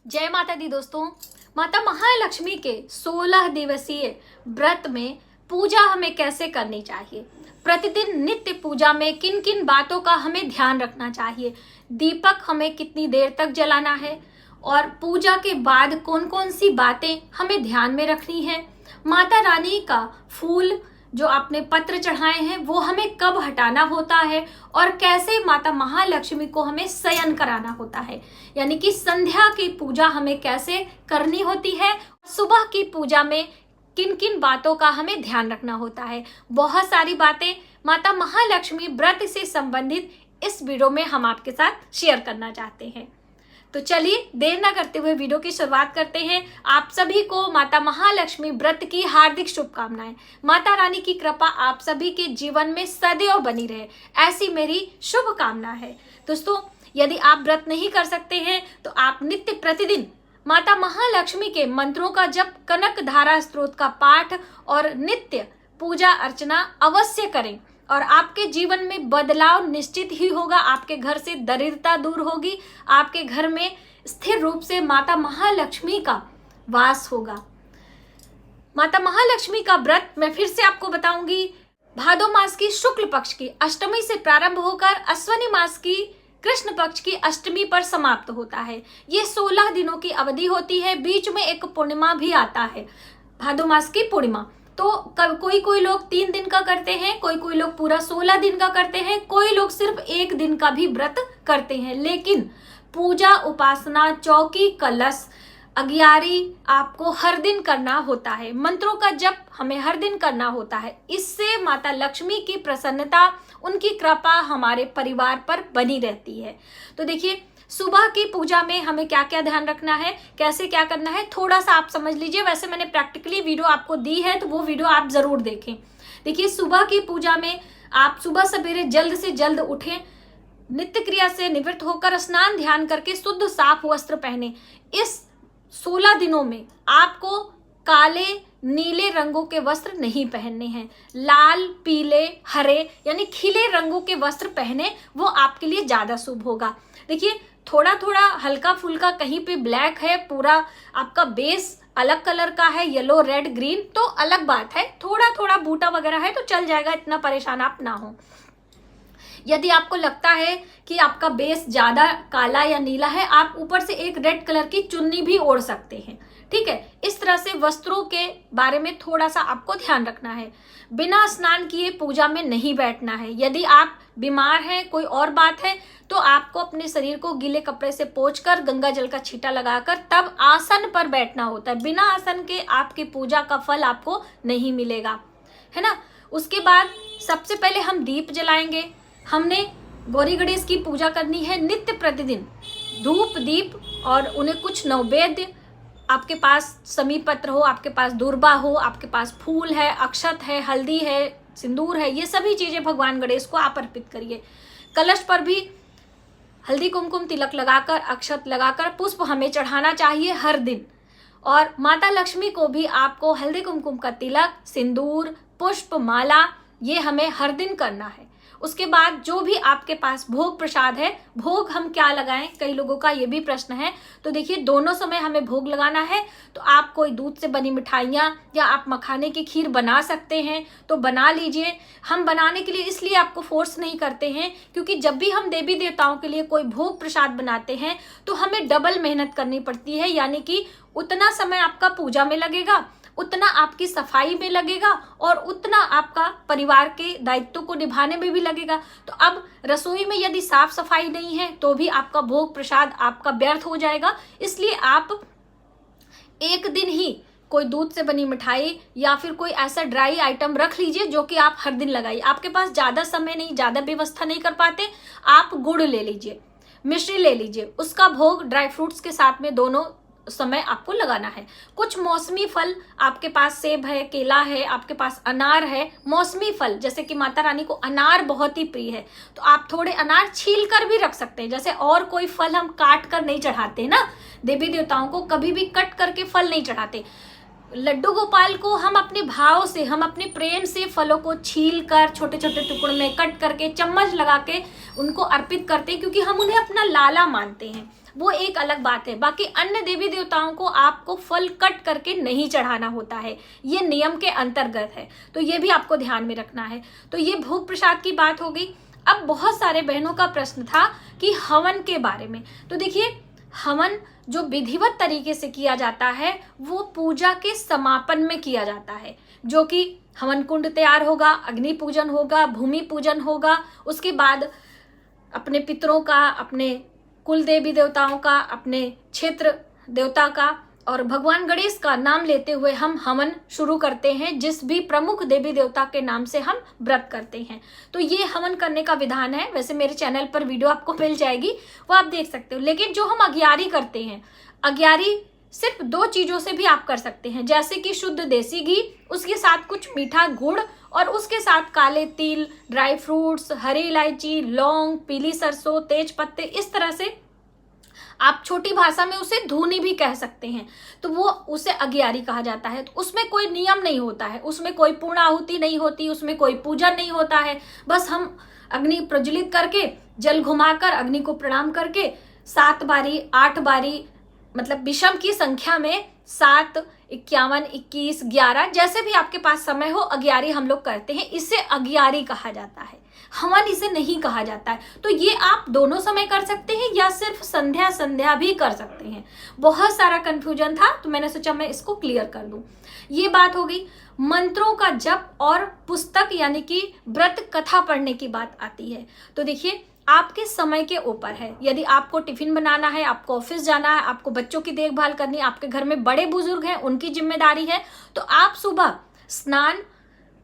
जय माता दी दोस्तों। माता महालक्ष्मी के 16 दिवसीय व्रत में पूजा हमें कैसे करनी चाहिए, प्रतिदिन नित्य पूजा में किन किन बातों का हमें ध्यान रखना चाहिए, दीपक हमें कितनी देर तक जलाना है और पूजा के बाद कौन कौन सी बातें हमें ध्यान में रखनी है, माता रानी का फूल जो आपने पत्र चढ़ाए हैं वो हमें कब हटाना होता है और कैसे माता महालक्ष्मी को हमें शयन कराना होता है, यानी कि संध्या की पूजा हमें कैसे करनी होती है, सुबह की पूजा में किन किन बातों का हमें ध्यान रखना होता है। बहुत सारी बातें माता महालक्ष्मी व्रत से संबंधित इस वीडियो में हम आपके साथ शेयर करना चाहते हैं। तो चलिए देर ना करते हुए वीडियो की शुरुआत करते हैं। आप सभी को माता महालक्ष्मी व्रत की हार्दिक शुभकामनाएं। माता रानी की कृपा आप सभी के जीवन में सदैव बनी रहे, ऐसी मेरी शुभकामना है। दोस्तों, यदि आप व्रत नहीं कर सकते हैं तो आप नित्य प्रतिदिन माता महालक्ष्मी के मंत्रों का जप, कनक धारा स्तोत्र का पाठ और नित्य पूजा अर्चना अवश्य करें और आपके जीवन में बदलाव निश्चित ही होगा। आपके घर से दरिद्रता दूर होगी, आपके घर में स्थिर रूप से माता महालक्ष्मी का वास होगा। माता महालक्ष्मी का व्रत मैं फिर से आपको बताऊंगी, भादो मास की शुक्ल पक्ष की अष्टमी से प्रारंभ होकर अश्विनी मास की कृष्ण पक्ष की अष्टमी पर समाप्त होता है। ये 16 दिनों की अवधि होती है। बीच में एक पूर्णिमा भी आता है, भादो मास की पूर्णिमा। तो कोई लोग 3 दिन का करते हैं, कोई लोग पूरा 16 दिन का करते हैं, कोई लोग सिर्फ 1 दिन का भी व्रत करते हैं। लेकिन पूजा, उपासना, चौकी, कलश, अगियारी आपको हर दिन करना होता है। मंत्रों का जप हमें हर दिन करना होता है। इससे माता लक्ष्मी की प्रसन्नता, उनकी कृपा हमारे परिवार पर बनी रहती है। तो देखिए, सुबह की पूजा में हमें क्या क्या ध्यान रखना है, कैसे क्या करना है, थोड़ा सा आप समझ लीजिए। वैसे मैंने प्रैक्टिकली वीडियो आपको दी है तो वो वीडियो आप जरूर देखें। देखिए, सुबह की पूजा में आप सुबह सवेरे जल्द से जल्द उठें, नित्य क्रिया से निवृत्त होकर स्नान ध्यान करके शुद्ध साफ वस्त्र पहने। इस 16 दिनों में आपको काले नीले रंगों के वस्त्र नहीं पहनने हैं। लाल, पीले, हरे यानी खिले रंगों के वस्त्र पहने, वो आपके लिए ज्यादा शुभ होगा। देखिए, थोड़ा थोड़ा हल्का फुल्का कहीं पे ब्लैक है, पूरा आपका बेस अलग कलर का है, येलो, रेड, ग्रीन, तो अलग बात है। थोड़ा थोड़ा बूटा वगैरह है तो चल जाएगा, इतना परेशान आप ना हो। यदि आपको लगता है कि आपका बेस ज्यादा काला या नीला है, आप ऊपर से एक रेड कलर की चुन्नी भी ओढ़ सकते हैं। ठीक है, इस तरह से वस्त्रों के बारे में थोड़ा सा आपको ध्यान रखना है। बिना स्नान किए पूजा में नहीं बैठना है। यदि आप बीमार हैं, कोई और बात है, तो आपको अपने शरीर को गीले कपड़े से पोंछकर गंगा जल का छींटा लगाकर तब आसन पर बैठना होता है। बिना आसन के आपकी पूजा का फल आपको नहीं मिलेगा, है ना। उसके बाद सबसे पहले हम दीप जलाएंगे। हमने गौरी गणेश की पूजा करनी है नित्य प्रतिदिन। धूप, दीप और उन्हें कुछ नैवेद्य, आपके पास समीप पत्र हो, आपके पास दूर्बा हो, आपके पास फूल है, अक्षत है, हल्दी है, सिंदूर है, ये सभी चीजें भगवान गणेश को आप अर्पित करिए। कलश पर भी हल्दी, कुमकुम, तिलक लगाकर, अक्षत लगाकर पुष्प हमें चढ़ाना चाहिए हर दिन। और माता लक्ष्मी को भी आपको हल्दी कुमकुम का तिलक, सिंदूर, पुष्प, माला, ये हमें हर दिन करना है। उसके बाद जो भी आपके पास भोग प्रसाद है, भोग हम क्या लगाएं, कई लोगों का ये भी प्रश्न है। तो देखिए, दोनों समय हमें भोग लगाना है। तो आप कोई दूध से बनी मिठाइयाँ या आप मखाने की खीर बना सकते हैं तो बना लीजिए। हम बनाने के लिए इसलिए आपको फोर्स नहीं करते हैं क्योंकि जब भी हम देवी देवताओं के लिए कोई भोग प्रसाद बनाते हैं तो हमें डबल मेहनत करनी पड़ती है, यानी कि उतना समय आपका पूजा में लगेगा, उतना आपकी सफाई में लगेगा और उतना आपका परिवार के दायित्व को निभाने में भी लगेगा। तो अब रसोई में यदि साफ सफाई नहीं है तो भी आपका भोग प्रसाद आपका व्यर्थ हो जाएगा। इसलिए आप एक दिन ही कोई दूध से बनी मिठाई या फिर कोई ऐसा ड्राई आइटम रख लीजिए जो कि आप हर दिन लगाइए। आपके पास ज्यादा समय नहीं, ज्यादा व्यवस्था नहीं कर पाते, आप गुड़ ले लीजिए, मिश्री ले लीजिए, उसका भोग ड्राई फ्रूट्स के साथ में दोनों समय आपको लगाना है। कुछ मौसमी फल, आपके पास सेब है, केला है, आपके पास अनार है, मौसमी फल, जैसे कि माता रानी को अनार बहुत ही प्रिय है तो आप थोड़े अनार छील कर भी रख सकते हैं। जैसे और कोई फल हम काट कर नहीं चढ़ाते ना, देवी देवताओं को कभी भी कट करके फल नहीं चढ़ाते। लड्डू गोपाल को हम अपने भाव से, हम अपने प्रेम से फलों को छील कर छोटे छोटे टुकड़ों में कट करके चम्मच लगा के उनको अर्पित करते हैं, क्योंकि हम उन्हें अपना लाला मानते हैं। वो एक अलग बात है। बाकी अन्य देवी देवताओं को आपको फल कट करके नहीं चढ़ाना होता है, ये नियम के अंतर्गत है, तो ये भी आपको ध्यान में रखना है। तो ये भोग प्रसाद की बात हो गई। अब बहुत सारे बहनों का प्रश्न था कि हवन के बारे में। तो देखिए, हवन जो विधिवत तरीके से किया जाता है वो पूजा के समापन में किया जाता है, जो कि हवन कुंड तैयार होगा, अग्नि पूजन होगा, भूमि पूजन होगा, उसके बाद अपने पितरों का, अपने कुल देवी देवताओं का, अपने क्षेत्र देवता का और भगवान गणेश का नाम लेते हुए हम हवन शुरू करते हैं, जिस भी प्रमुख देवी देवता के नाम से हम व्रत करते हैं। तो ये हवन करने का विधान है। वैसे मेरे चैनल पर वीडियो आपको मिल जाएगी, वो आप देख सकते हो। लेकिन जो हम अग्यारी करते हैं, अग्यारी सिर्फ 2 चीजों से भी आप कर सकते हैं, जैसे कि शुद्ध देसी घी, उसके साथ कुछ मीठा गुड़ और उसके साथ काले तिल, ड्राई फ्रूट्स, हरी इलायची, लौंग, पीली सरसों, तेज पत्ते, इस तरह से आप छोटी भाषा में उसे धूनी भी कह सकते हैं। तो वो उसे अग्यारी कहा जाता है। तो उसमें कोई नियम नहीं होता है, उसमें कोई पूर्ण आहुति नहीं होती, उसमें कोई पूजन नहीं होता है। बस हम अग्नि प्रज्वलित करके, जल घुमाकर, अग्नि को प्रणाम करके 7 बारी, 8 बारी, मतलब विषम की संख्या में 7, 51, 21, 11, जैसे भी आपके पास समय हो, अग्यारी हम लोग करते हैं। इसे अग्यारी कहा जाता है, हवन इसे नहीं कहा जाता है। तो ये आप दोनों समय कर सकते हैं या सिर्फ संध्या भी कर सकते हैं। बहुत सारा कंफ्यूजन था, तो मैंने सोचा मैं इसको क्लियर कर दूं। ये बात हो गई। मंत्रों का जप और पुस्तक यानी कि व्रत कथा पढ़ने की बात आती है। तो देखिए, आपके समय के ऊपर है। यदि आपको टिफिन बनाना है, आपको ऑफिस जाना है, आपको बच्चों की देखभाल करनी है, आपके घर में बड़े बुजुर्ग हैं, उनकी जिम्मेदारी है, तो आप सुबह स्नान,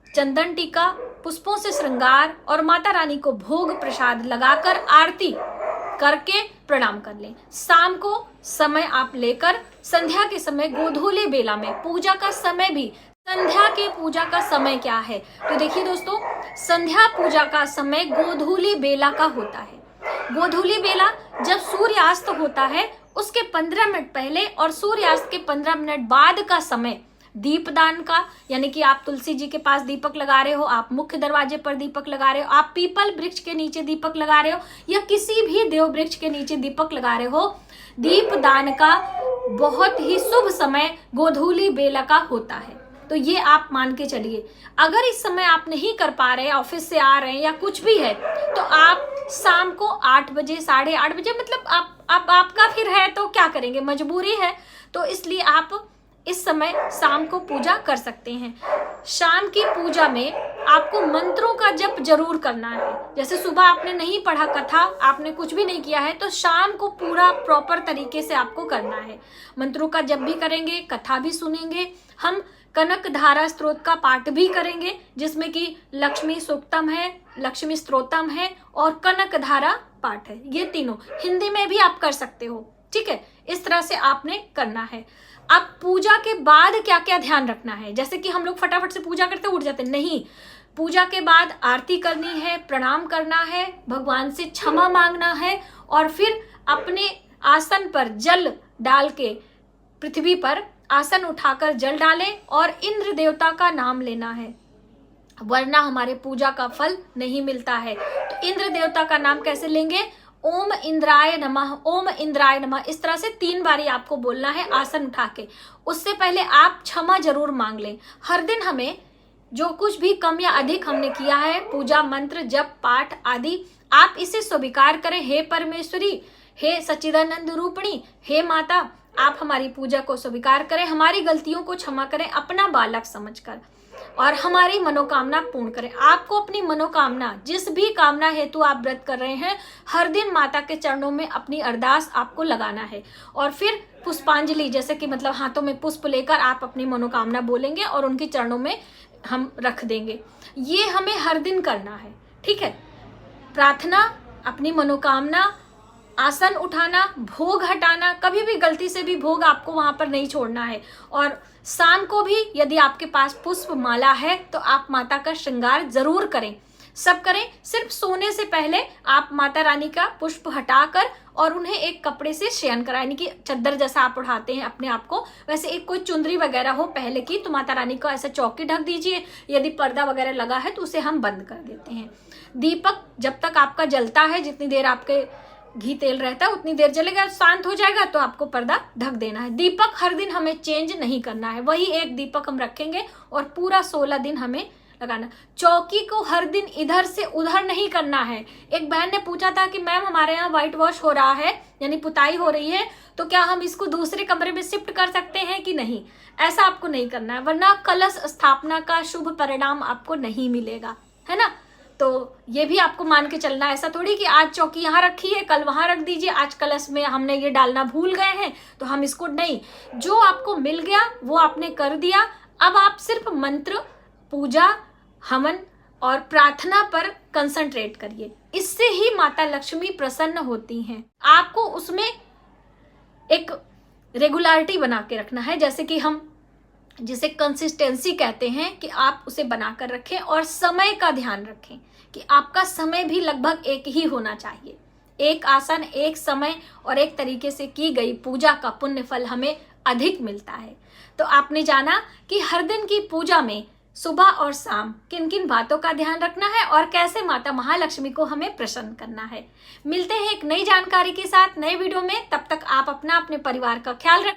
चंदन टीका, पुष्पों से श्रृंगार और माता रानी को भोग प्रसाद लगाकर आरती करके प्रणाम कर लें। शाम को समय आप लेकर संध्या के समय गोधूली बेला में, पूजा का समय भी, संध्या के पूजा का समय क्या है? तो देखिए दोस्तों, संध्या पूजा का समय गोधूली बेला का होता है। गोधूली बेला जब सूर्यास्त होता है उसके 15 मिनट पहले और सूर्यास्त के 15 मिनट बाद का समय दीपदान का, यानी कि आप तुलसी जी के पास दीपक लगा रहे हो, आप मुख्य दरवाजे पर दीपक लगा रहे हो, आप पीपल वृक्ष के नीचे दीपक लगा रहे हो या किसी भी देव वृक्ष के नीचे दीपक लगा रहे हो, दीपदान का बहुत ही शुभ समय गोधूली बेला का होता है। तो ये आप मान के चलिए। अगर इस समय आप नहीं कर पा रहे हैं, ऑफिस से आ रहे हैं या कुछ भी है, तो आप शाम को 8 बजे, 8:30 बजे, मतलब आपका फिर है तो क्या करेंगे, मजबूरी है, तो इसलिए आप इस समय शाम को पूजा कर सकते हैं। शाम की पूजा में आपको मंत्रों का जप जरूर करना है। जैसे सुबह आपने नहीं पढ़ा कथा, आपने कुछ भी नहीं किया है, तो शाम को पूरा प्रॉपर तरीके से आपको करना है। मंत्रों का जप भी करेंगे, कथा भी सुनेंगे, हम कनक धारा स्त्रोत का पाठ भी करेंगे, जिसमें कि लक्ष्मी सूक्तम है, लक्ष्मी स्तोत्रम है और कनक धारा पाठ है। ये तीनों हिंदी में भी आप कर सकते हो, ठीक है। इस तरह से आपने करना है। अब पूजा के बाद क्या क्या ध्यान रखना है? जैसे कि हम लोग फटाफट से पूजा करते उठ जाते, नहीं। पूजा के बाद आरती करनी है, प्रणाम करना है, भगवान से क्षमा मांगना है और फिर अपने आसन पर जल डाल के, पृथ्वी पर आसन उठाकर जल डालें और इंद्र देवता का नाम लेना है, वरना हमारे पूजा का फल नहीं मिलता है। तो इंद्र देवता का नाम कैसे लेंगे? ओम इंद्राय नमः, ओम इंद्राय नमः, इस तरह से 3 बारी आपको बोलना है आसन उठा के। उससे पहले आप क्षमा जरूर मांग लें। हर दिन हमें जो कुछ भी कम या अधिक हमने किया है, पूजा मंत्र जप पाठ आदि, आप इसे स्वीकार करें। हे परमेश्वरी, हे सच्चिदानंद रूपिणी, हे माता, आप हमारी पूजा को स्वीकार करें, हमारी गलतियों को क्षमा करें अपना बालक समझकर और हमारी मनोकामना पूर्ण करें। आपको अपनी मनोकामना, जिस भी कामना हेतु आप व्रत कर रहे हैं, हर दिन माता के चरणों में अपनी अरदास आपको लगाना है और फिर पुष्पांजलि, जैसे कि मतलब हाथों में पुष्प लेकर आप अपनी मनोकामना बोलेंगे और उनके चरणों में हम रख देंगे। ये हमें हर दिन करना है, ठीक है। प्रार्थना, अपनी मनोकामना, आसन उठाना, भोग हटाना, कभी भी गलती से भी भोग आपको वहां पर नहीं छोड़ना है। और शाम को भी यदि आपके पास पुष्प माला है तो आप माता का श्रृंगार जरूर करें, सब करें। सिर्फ सोने से पहले आप माता रानी का पुष्प हटाकर और उन्हें एक कपड़े से शयन कराएं, यानी कि चद्दर जैसा आप उठाते हैं अपने आप को, वैसे एक कोई चुंदरी वगैरह हो पहले की, तो माता रानी को ऐसा चौकी ढक दीजिए। यदि पर्दा वगैरह लगा है तो उसे हम बंद कर देते हैं। दीपक जब तक आपका जलता है, जितनी देर आपके घी तेल रहता है उतनी देर जलेगा, शांत हो जाएगा तो आपको पर्दा ढक देना है। दीपक हर दिन हमें चेंज नहीं करना है, वही एक दीपक हम रखेंगे और पूरा 16 दिन हमें लगाना। चौकी को हर दिन इधर से उधर नहीं करना है। एक बहन ने पूछा था कि मैम हमारे यहाँ व्हाइट वॉश हो रहा है यानी पुताई हो रही है, तो क्या हम इसको दूसरे कमरे में शिफ्ट कर सकते हैं कि नहीं? ऐसा आपको नहीं करना है, वरना कलश स्थापना का शुभ परिणाम आपको नहीं मिलेगा, है ना। तो ये भी आपको मान के चलना है, ऐसा थोड़ी कि आज चौकी यहाँ रखी है कल वहां रख दीजिए, आज कलश में हमने ये डालना भूल गए हैं तो हम इसको नहीं। जो आपको मिल गया वो आपने कर दिया। अब आप सिर्फ मंत्र, पूजा, हवन और प्रार्थना पर कंसंट्रेट करिए, इससे ही माता लक्ष्मी प्रसन्न होती हैं। आपको उसमें एक रेगुलरिटी बना के रखना है, जैसे कि हम जिसे कंसिस्टेंसी कहते हैं, कि आप उसे बनाकर रखें और समय का ध्यान रखें कि आपका समय भी लगभग एक ही होना चाहिए। एक आसन, एक समय और एक तरीके से की गई पूजा का पुण्य फल हमें अधिक मिलता है। तो आपने जाना कि हर दिन की पूजा में सुबह और शाम किन किन बातों का ध्यान रखना है और कैसे माता महालक्ष्मी को हमें प्रसन्न करना है। मिलते हैं एक नई जानकारी के साथ नए वीडियो में, तब तक आप अपना अपने परिवार का ख्याल रखें।